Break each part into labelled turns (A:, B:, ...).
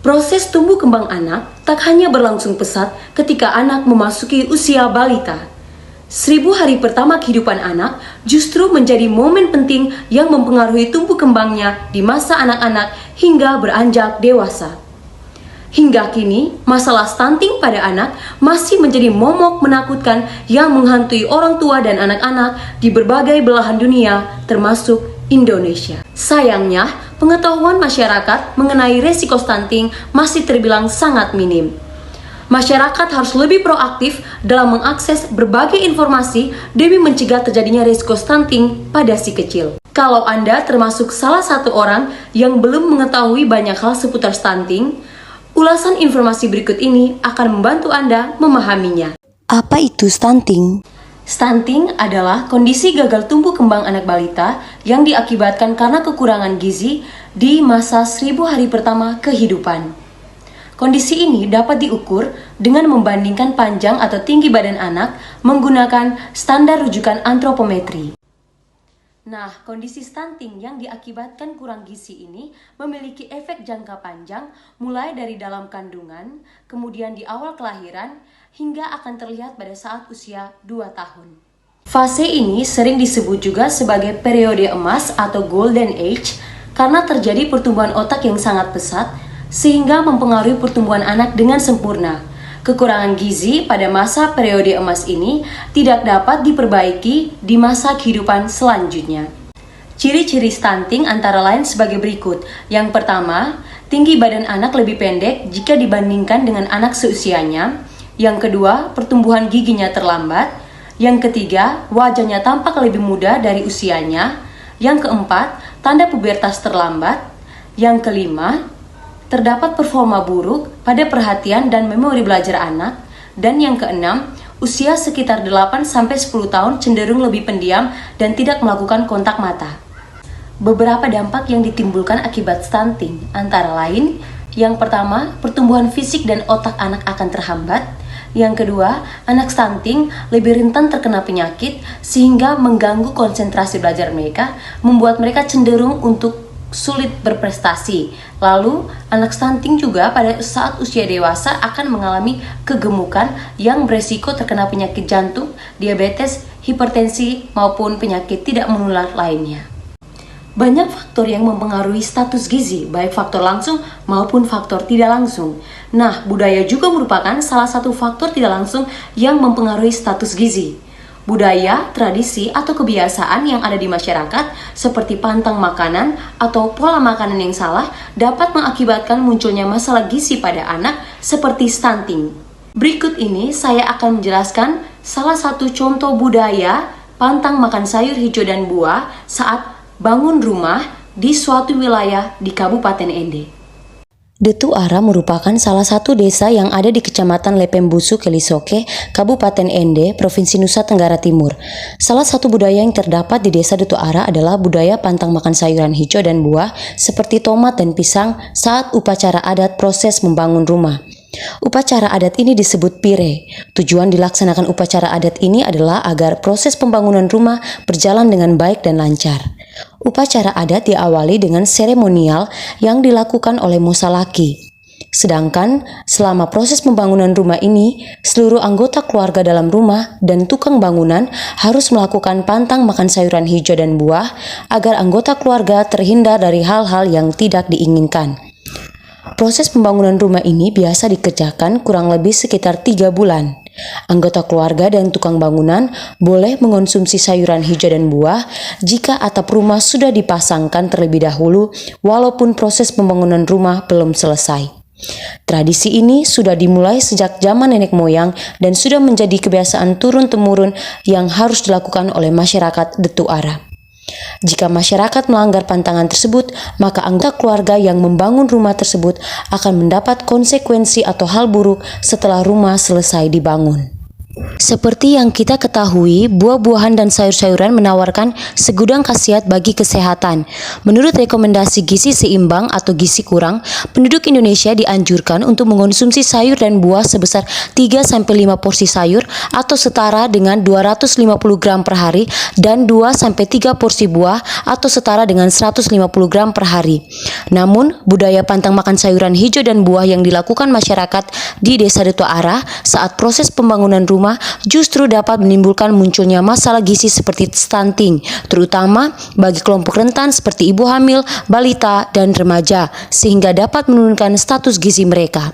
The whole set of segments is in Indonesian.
A: Proses tumbuh kembang anak tak hanya berlangsung pesat ketika anak memasuki usia balita. 1000 hari pertama kehidupan anak justru menjadi momen penting yang mempengaruhi tumbuh kembangnya di masa anak-anak hingga beranjak dewasa. Hingga kini, masalah stunting pada anak masih menjadi momok menakutkan yang menghantui orang tua dan anak-anak di berbagai belahan dunia, termasuk Indonesia. Sayangnya, pengetahuan masyarakat mengenai resiko stunting masih terbilang sangat minim. Masyarakat harus lebih proaktif dalam mengakses berbagai informasi demi mencegah terjadinya risiko stunting pada si kecil. Kalau Anda termasuk salah satu orang yang belum mengetahui banyak hal seputar stunting, ulasan informasi berikut ini akan membantu Anda memahaminya.
B: Apa itu stunting?
A: Stunting adalah kondisi gagal tumbuh kembang anak balita yang diakibatkan karena kekurangan gizi di masa 1000 hari pertama kehidupan. Kondisi ini dapat diukur dengan membandingkan panjang atau tinggi badan anak menggunakan standar rujukan antropometri. Nah, kondisi stunting yang diakibatkan kurang gizi ini memiliki efek jangka panjang mulai dari dalam kandungan, kemudian di awal kelahiran, hingga akan terlihat pada saat usia 2 tahun. Fase ini sering disebut juga sebagai periode emas atau golden age karena terjadi pertumbuhan otak yang sangat pesat sehingga mempengaruhi pertumbuhan anak dengan sempurna. Kekurangan gizi pada masa periode emas ini tidak dapat diperbaiki di masa kehidupan selanjutnya. Ciri-ciri stunting antara lain sebagai berikut. Yang pertama, tinggi badan anak lebih pendek jika dibandingkan dengan anak seusianya. Yang kedua, pertumbuhan giginya terlambat. Yang ketiga, wajahnya tampak lebih muda dari usianya. Yang keempat, tanda pubertas terlambat. Yang kelima, terdapat performa buruk pada perhatian dan memori belajar anak. Dan yang keenam, usia sekitar 8-10 tahun cenderung lebih pendiam dan tidak melakukan kontak mata. Beberapa dampak yang ditimbulkan akibat stunting antara lain, yang pertama, pertumbuhan fisik dan otak anak akan terhambat. Yang kedua, anak stunting lebih rentan terkena penyakit sehingga mengganggu konsentrasi belajar mereka, membuat mereka cenderung untuk sulit berprestasi. Lalu, anak stunting juga pada saat usia dewasa akan mengalami kegemukan yang beresiko terkena penyakit jantung, diabetes, hipertensi, maupun penyakit tidak menular lainnya. Banyak faktor yang mempengaruhi status gizi, baik faktor langsung maupun faktor tidak langsung. Nah, budaya juga merupakan salah satu faktor tidak langsung yang mempengaruhi status gizi. Budaya, tradisi, atau kebiasaan yang ada di masyarakat seperti pantang makanan atau pola makanan yang salah dapat mengakibatkan munculnya masalah gizi pada anak seperti stunting. Berikut ini saya akan menjelaskan salah satu contoh budaya pantang makan sayur hijau dan buah saat bangun rumah di suatu wilayah di Kabupaten Ende.
B: Detu Ara merupakan salah satu desa yang ada di Kecamatan Lepembusu, Kelisoke, Kabupaten Ende, Provinsi Nusa Tenggara Timur. Salah satu budaya yang terdapat di desa Detu Ara adalah budaya pantang makan sayuran hijau dan buah seperti tomat dan pisang saat upacara adat proses membangun rumah. Upacara adat ini disebut pire. Tujuan dilaksanakan upacara adat ini adalah agar proses pembangunan rumah berjalan dengan baik dan lancar. Upacara adat diawali dengan seremonial yang dilakukan oleh mosa laki. Sedangkan selama proses pembangunan rumah ini, seluruh anggota keluarga dalam rumah dan tukang bangunan harus melakukan pantang makan sayuran hijau dan buah agar anggota keluarga terhindar dari hal-hal yang tidak diinginkan. Proses pembangunan rumah ini biasa dikerjakan kurang lebih sekitar 3 bulan. Anggota keluarga dan tukang bangunan boleh mengonsumsi sayuran hijau dan buah jika atap rumah sudah dipasangkan terlebih dahulu walaupun proses pembangunan rumah belum selesai. Tradisi ini sudah dimulai sejak zaman nenek moyang dan sudah menjadi kebiasaan turun-temurun yang harus dilakukan oleh masyarakat Detu Ara. Jika masyarakat melanggar pantangan tersebut, maka anggota keluarga yang membangun rumah tersebut akan mendapat konsekuensi atau hal buruk setelah rumah selesai dibangun. Seperti yang kita ketahui, buah-buahan dan sayur-sayuran menawarkan segudang khasiat bagi kesehatan. Menurut rekomendasi gizi seimbang atau gizi kurang, penduduk Indonesia dianjurkan untuk mengonsumsi sayur dan buah sebesar 3-5 porsi sayur atau setara dengan 250 gram per hari dan 2-3 porsi buah atau setara dengan 150 gram per hari. Namun, budaya pantang makan sayuran hijau dan buah yang dilakukan masyarakat di Desa Dutu Ara saat proses pembangunan rumah justru dapat menimbulkan munculnya masalah gizi seperti stunting, terutama bagi kelompok rentan seperti ibu hamil, balita, dan remaja, sehingga dapat menurunkan status gizi mereka.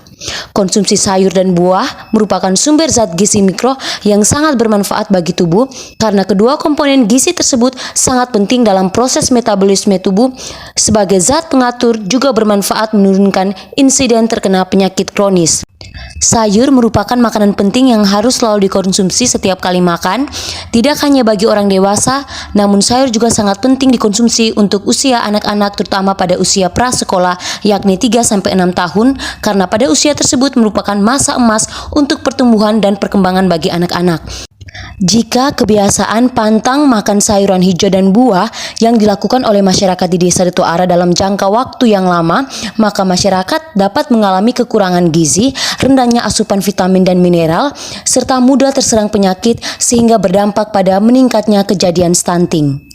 B: Konsumsi sayur dan buah merupakan sumber zat gizi mikro yang sangat bermanfaat bagi tubuh karena kedua komponen gizi tersebut sangat penting dalam proses metabolisme tubuh. Sebagai zat pengatur juga bermanfaat menurunkan insiden terkena penyakit kronis. Sayur merupakan makanan penting yang harus selalu dikonsumsi setiap kali makan, tidak hanya bagi orang dewasa, namun sayur juga sangat penting dikonsumsi untuk usia anak-anak terutama pada usia prasekolah yakni 3-6 tahun karena pada usia tersebut merupakan masa emas untuk pertumbuhan dan perkembangan bagi anak-anak. Jika kebiasaan pantang makan sayuran hijau dan buah yang dilakukan oleh masyarakat di Desa Dutu Ara dalam jangka waktu yang lama, maka masyarakat dapat mengalami kekurangan gizi, rendahnya asupan vitamin dan mineral, serta mudah terserang penyakit sehingga berdampak pada meningkatnya kejadian stunting.